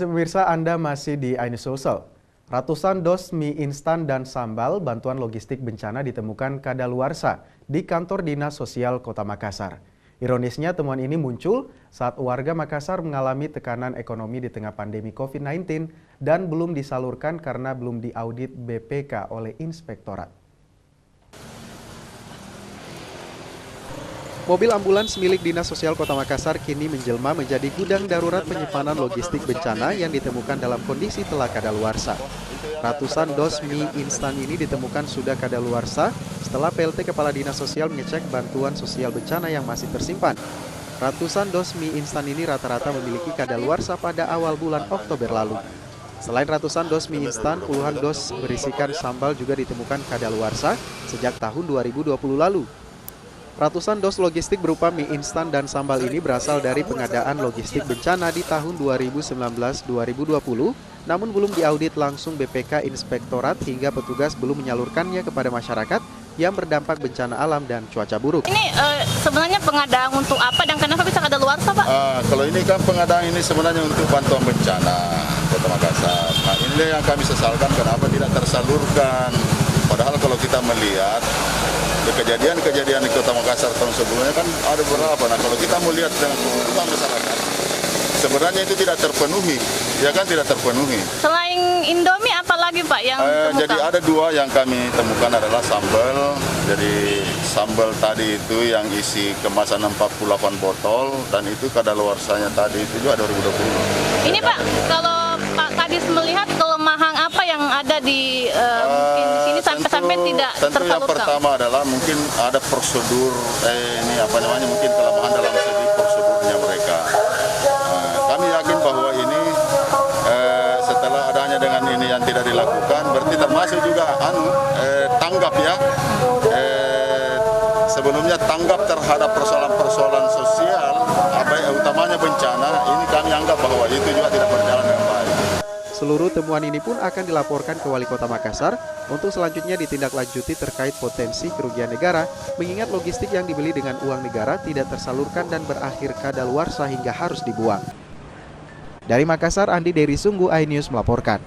Pemirsa, Anda masih di iNews Social. Ratusan dos mie instan dan sambal bantuan logistik bencana ditemukan kadaluarsa di kantor Dinas Sosial Kota Makassar. Ironisnya, temuan ini muncul saat warga Makassar mengalami tekanan ekonomi di tengah pandemi COVID-19 dan belum disalurkan karena belum diaudit BPK oleh Inspektorat. Mobil ambulans milik Dinas Sosial Kota Makassar kini menjelma menjadi gudang darurat penyimpanan logistik bencana yang ditemukan dalam kondisi telah kadaluarsa. Ratusan dos mie instan ini ditemukan sudah kadaluarsa setelah PLT Kepala Dinas Sosial mengecek bantuan sosial bencana yang masih tersimpan. Ratusan dos mie instan ini rata-rata memiliki kadaluarsa pada awal bulan Oktober lalu. Selain ratusan dos mie instan, puluhan dos berisikan sambal juga ditemukan kadaluarsa sejak tahun 2020 lalu. Ratusan dos logistik berupa mie instan dan sambal ini berasal dari pengadaan logistik bencana di tahun 2019-2020, namun belum diaudit langsung BPK Inspektorat hingga petugas belum menyalurkannya kepada masyarakat yang berdampak bencana alam dan cuaca buruk. Ini sebenarnya pengadaan untuk apa dan kenapa bisa kadaluarsa, Pak? Kalau ini kan pengadaan ini sebenarnya untuk bantuan bencana Kota Makassar. Nah, ini yang kami sesalkan kenapa tidak tersalurkan. Padahal kalau kita melihat kejadian-kejadian di Kota Makassar tahun sebelumnya kan ada beberapa. Nah, kalau kita melihat dengan kebutuhan masyarakat, sebenarnya itu tidak terpenuhi, ya kan tidak terpenuhi. Selain Indomie, apa lagi Pak yang ditemukan? Jadi ada dua yang kami temukan adalah sambal. Jadi sambal tadi itu yang isi kemasan 48 botol dan itu kadaluarsanya tadi itu juga 2020. Ini Pak, kalau Pak Kadis melihat kelemahan apa yang ada di mungkin di sini sampai tidak tentu tersalurkan? Yang pertama adalah mungkin ada prosedur mungkin kelemahan dalam segi prosedurnya mereka. Kami yakin bahwa ini setelah adanya dengan ini yang tidak dilakukan berarti termasuk juga tanggap ya. Sebelumnya tanggap terhadap persoalan-persoalan sosial, utamanya bencana, ini kami anggap bahwa itu juga tidak berjalan dengan baik. Seluruh temuan ini pun akan dilaporkan ke Wali Kota Makassar untuk selanjutnya ditindaklanjuti terkait potensi kerugian negara, mengingat logistik yang dibeli dengan uang negara tidak tersalurkan dan berakhir kadaluarsa hingga harus dibuang. Dari Makassar, Andi Derisunggu, iNews melaporkan.